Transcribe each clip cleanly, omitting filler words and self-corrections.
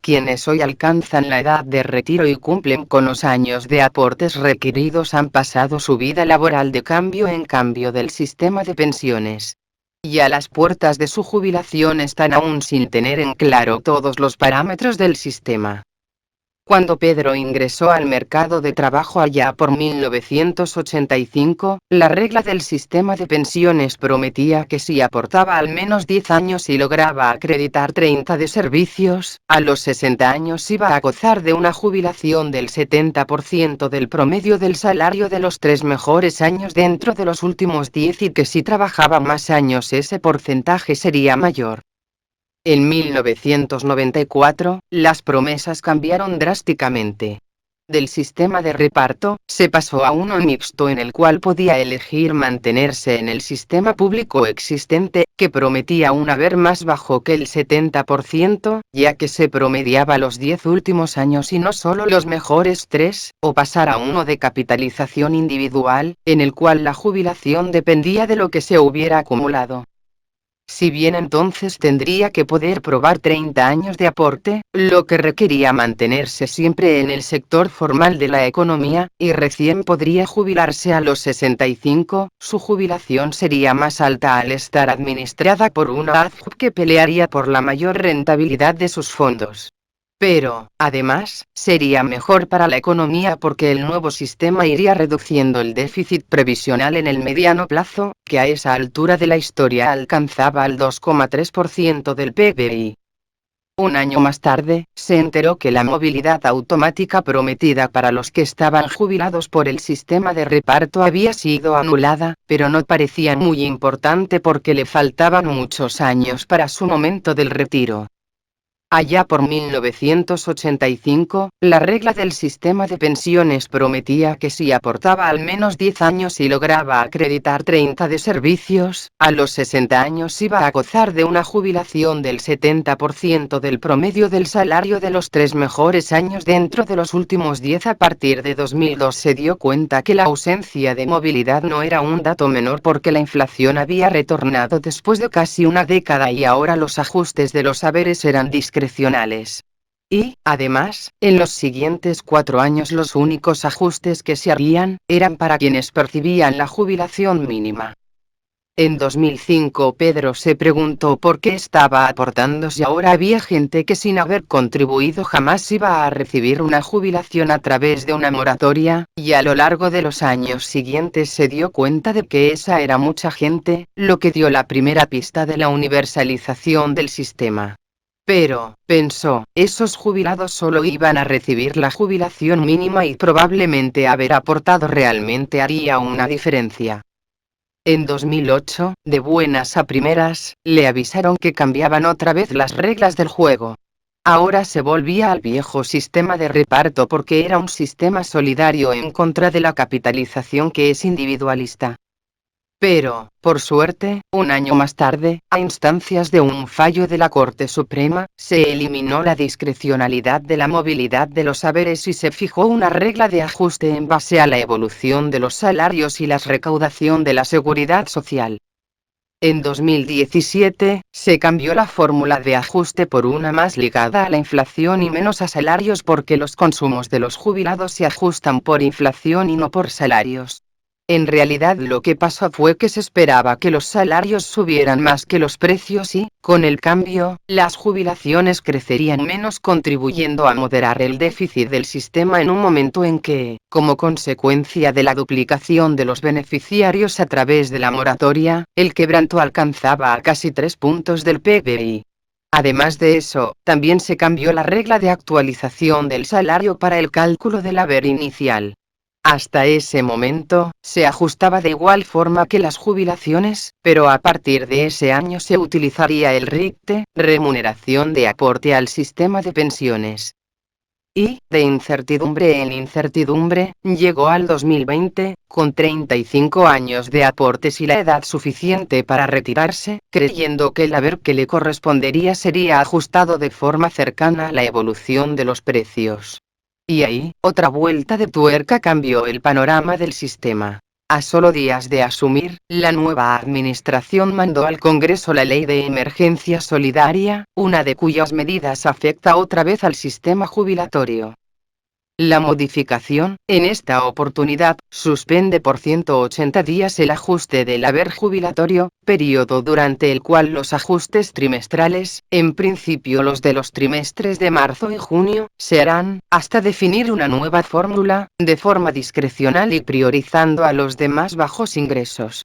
quienes hoy alcanzan la edad de retiro y cumplen con los años de aportes requeridos han pasado su vida laboral de cambio en cambio del sistema de pensiones. Y a las puertas de su jubilación están aún sin tener en claro todos los parámetros del sistema. Cuando Pedro ingresó al mercado de trabajo allá por 1985, la regla del sistema de pensiones prometía que si aportaba al menos 10 años y lograba acreditar 30 de servicios, a los 60 años iba a gozar de una jubilación del 70% del promedio del salario de los 3 mejores años dentro de los últimos 10 y que si trabajaba más años ese porcentaje sería mayor. En 1994, las promesas cambiaron drásticamente. Del sistema de reparto, se pasó a uno mixto en el cual podía elegir mantenerse en el sistema público existente, que prometía un haber más bajo que el 70%, ya que se promediaba los 10 últimos años y no solo los mejores 3, o pasar a uno de capitalización individual, en el cual la jubilación dependía de lo que se hubiera acumulado. Si bien entonces tendría que poder probar 30 años de aporte, lo que requería mantenerse siempre en el sector formal de la economía, y recién podría jubilarse a los 65, su jubilación sería más alta al estar administrada por una AFP que pelearía por la mayor rentabilidad de sus fondos. Pero, además, sería mejor para la economía porque el nuevo sistema iría reduciendo el déficit previsional en el mediano plazo, que a esa altura de la historia alcanzaba al 2,3% del PBI. Un año más tarde, se enteró que la movilidad automática prometida para los que estaban jubilados por el sistema de reparto había sido anulada, pero no parecía muy importante porque le faltaban muchos años para su momento del retiro. Allá por 1985, la regla del sistema de pensiones prometía que si aportaba al menos 10 años y lograba acreditar 30 de servicios, a los 60 años iba a gozar de una jubilación del 70% del promedio del salario de los 3 mejores años dentro de los últimos 10. A partir de 2002 se dio cuenta que la ausencia de movilidad no era un dato menor porque la inflación había retornado después de casi una década y ahora los ajustes de los saberes eran discrecionales. Y, además, en los siguientes 4 años los únicos ajustes que se harían, eran para quienes percibían la jubilación mínima. En 2005 Pedro se preguntó por qué estaba aportando si ahora había gente que sin haber contribuido jamás iba a recibir una jubilación a través de una moratoria, y a lo largo de los años siguientes se dio cuenta de que esa era mucha gente, lo que dio la primera pista de la universalización del sistema. Pero, pensó, esos jubilados solo iban a recibir la jubilación mínima y probablemente haber aportado realmente haría una diferencia. En 2008, de buenas a primeras, le avisaron que cambiaban otra vez las reglas del juego. Ahora se volvía al viejo sistema de reparto porque era un sistema solidario en contra de la capitalización que es individualista. Pero, por suerte, un año más tarde, a instancias de un fallo de la Corte Suprema, se eliminó la discrecionalidad de la movilidad de los saberes y se fijó una regla de ajuste en base a la evolución de los salarios y la recaudación de la seguridad social. En 2017, se cambió la fórmula de ajuste por una más ligada a la inflación y menos a salarios porque los consumos de los jubilados se ajustan por inflación y no por salarios. En realidad lo que pasó fue que se esperaba que los salarios subieran más que los precios y, con el cambio, las jubilaciones crecerían menos contribuyendo a moderar el déficit del sistema en un momento en que, como consecuencia de la duplicación de los beneficiarios a través de la moratoria, el quebranto alcanzaba a casi 3 puntos del PBI. Además de eso, también se cambió la regla de actualización del salario para el cálculo del haber inicial. Hasta ese momento, se ajustaba de igual forma que las jubilaciones, pero a partir de ese año se utilizaría el RICTE, remuneración de aporte al sistema de pensiones. Y, de incertidumbre en incertidumbre, llegó al 2020, con 35 años de aportes y la edad suficiente para retirarse, creyendo que el haber que le correspondería sería ajustado de forma cercana a la evolución de los precios. Y ahí, otra vuelta de tuerca cambió el panorama del sistema. A solo días de asumir, la nueva administración mandó al Congreso la Ley de Emergencia Solidaria, una de cuyas medidas afecta otra vez al sistema jubilatorio. La modificación, en esta oportunidad, suspende por 180 días el ajuste del haber jubilatorio, periodo durante el cual los ajustes trimestrales, en principio los de los trimestres de marzo y junio, se harán, hasta definir una nueva fórmula, de forma discrecional y priorizando a los de más bajos ingresos.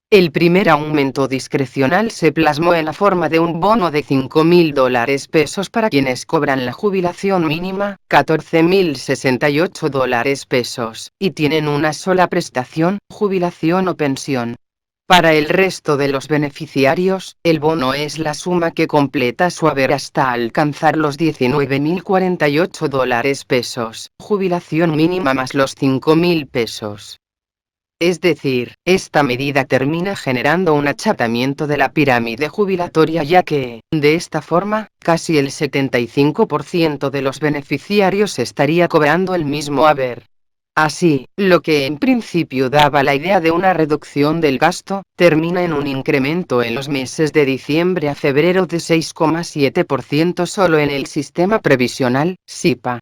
El primer aumento discrecional se plasmó en la forma de un bono de $5.000 para quienes cobran la jubilación mínima, $14.068, y tienen una sola prestación, jubilación o pensión. Para el resto de los beneficiarios, el bono es la suma que completa su haber hasta alcanzar los $19.048, jubilación mínima más los $5.000. Es decir, esta medida termina generando un achatamiento de la pirámide jubilatoria ya que, de esta forma, casi el 75% de los beneficiarios estaría cobrando el mismo haber. Así, lo que en principio daba la idea de una reducción del gasto, termina en un incremento en los meses de diciembre a febrero de 6,7% solo en el sistema previsional, SIPA.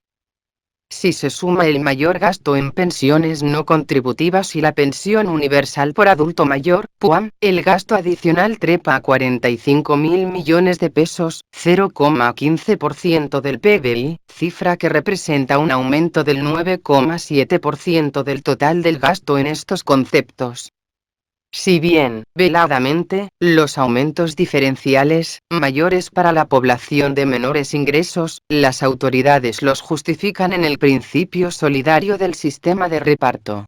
Si se suma el mayor gasto en pensiones no contributivas y la pensión universal por adulto mayor, PUAM, el gasto adicional trepa a 45.000 millones de pesos, 0,15% del PBI, cifra que representa un aumento del 9,7% del total del gasto en estos conceptos. Si bien, veladamente, los aumentos diferenciales, mayores para la población de menores ingresos, las autoridades los justifican en el principio solidario del sistema de reparto.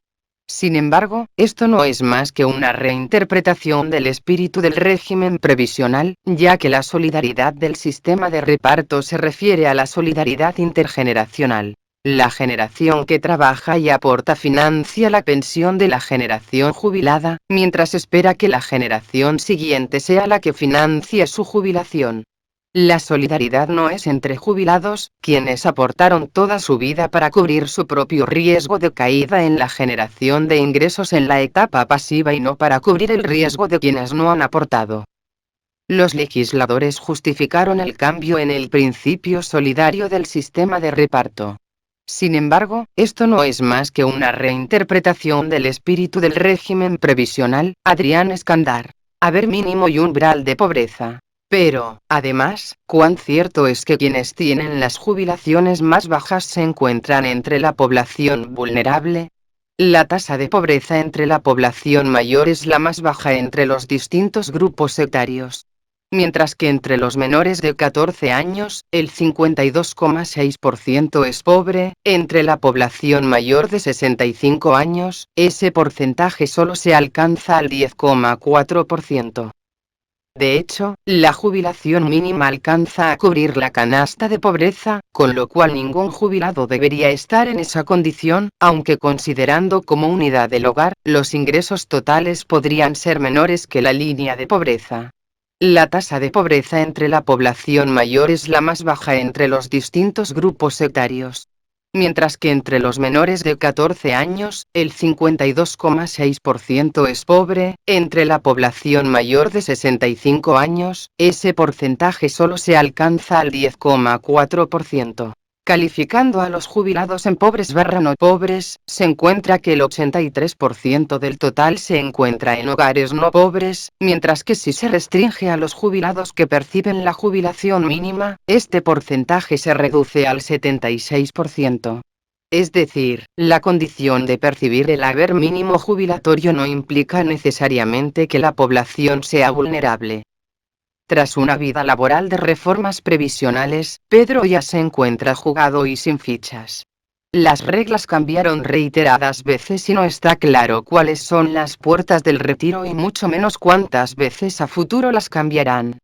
Sin embargo, esto no es más que una reinterpretación del espíritu del régimen previsional, ya que la solidaridad del sistema de reparto se refiere a la solidaridad intergeneracional. La generación que trabaja y aporta financia la pensión de la generación jubilada, mientras espera que la generación siguiente sea la que financie su jubilación. La solidaridad no es entre jubilados, quienes aportaron toda su vida para cubrir su propio riesgo de caída en la generación de ingresos en la etapa pasiva y no para cubrir el riesgo de quienes no han aportado. Los legisladores justificaron el cambio en el principio solidario del sistema de reparto. Sin embargo, esto no es más que una reinterpretación del espíritu del régimen previsional, Adrián Escandar. Haber mínimo y umbral de pobreza. Pero, además, cuán cierto es que quienes tienen las jubilaciones más bajas se encuentran entre la población vulnerable. La tasa de pobreza entre la población mayor es la más baja entre los distintos grupos etarios. Mientras que entre los menores de 14 años, el 52,6% es pobre, entre la población mayor de 65 años, ese porcentaje solo se alcanza al 10,4%. De hecho, la jubilación mínima alcanza a cubrir la canasta de pobreza, con lo cual ningún jubilado debería estar en esa condición, aunque considerando como unidad del hogar, los ingresos totales podrían ser menores que la línea de pobreza. La tasa de pobreza entre la población mayor es la más baja entre los distintos grupos etarios. Mientras que entre los menores de 14 años, el 52,6% es pobre, entre la población mayor de 65 años, ese porcentaje solo se alcanza al 10,4%. Calificando a los jubilados en pobres/no pobres, se encuentra que el 83% del total se encuentra en hogares no pobres, mientras que si se restringe a los jubilados que perciben la jubilación mínima, este porcentaje se reduce al 76%. Es decir, la condición de percibir el haber mínimo jubilatorio no implica necesariamente que la población sea vulnerable. Tras una vida laboral de reformas previsionales, Pedro ya se encuentra jugado y sin fichas. Las reglas cambiaron reiteradas veces y no está claro cuáles son las puertas del retiro y mucho menos cuántas veces a futuro las cambiarán.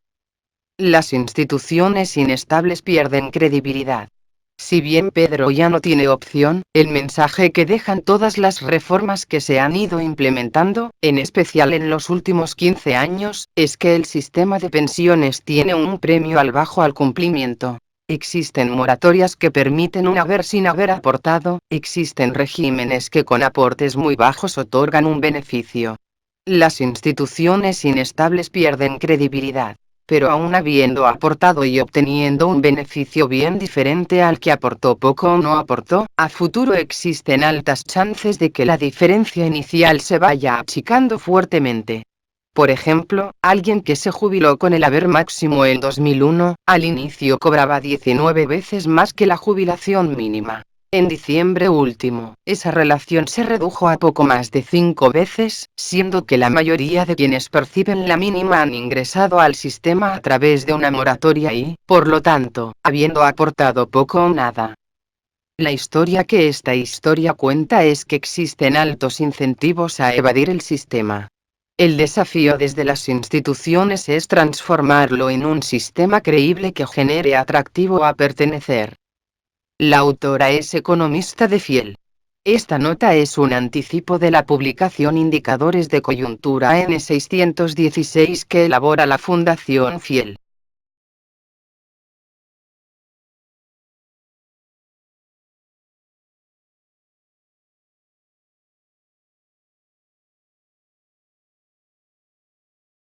Las instituciones inestables pierden credibilidad. Si bien Pedro ya no tiene opción, el mensaje que dejan todas las reformas que se han ido implementando, en especial en los últimos 15 años, es que el sistema de pensiones tiene un premio al bajo al cumplimiento. Existen moratorias que permiten un haber sin haber aportado, existen regímenes que con aportes muy bajos otorgan un beneficio. Las instituciones inestables pierden credibilidad, pero aún habiendo aportado y obteniendo un beneficio bien diferente al que aportó poco o no aportó, a futuro existen altas chances de que la diferencia inicial se vaya achicando fuertemente. Por ejemplo, alguien que se jubiló con el haber máximo en 2001, al inicio cobraba 19 veces más que la jubilación mínima. En diciembre último, esa relación se redujo a poco más de 5 veces, siendo que la mayoría de quienes perciben la mínima han ingresado al sistema a través de una moratoria y, por lo tanto, habiendo aportado poco o nada. La historia que esta historia cuenta es que existen altos incentivos a evadir el sistema. El desafío desde las instituciones es transformarlo en un sistema creíble que genere atractivo a pertenecer. La autora es economista de Fiel. Esta nota es un anticipo de la publicación Indicadores de Coyuntura N616 que elabora la Fundación Fiel.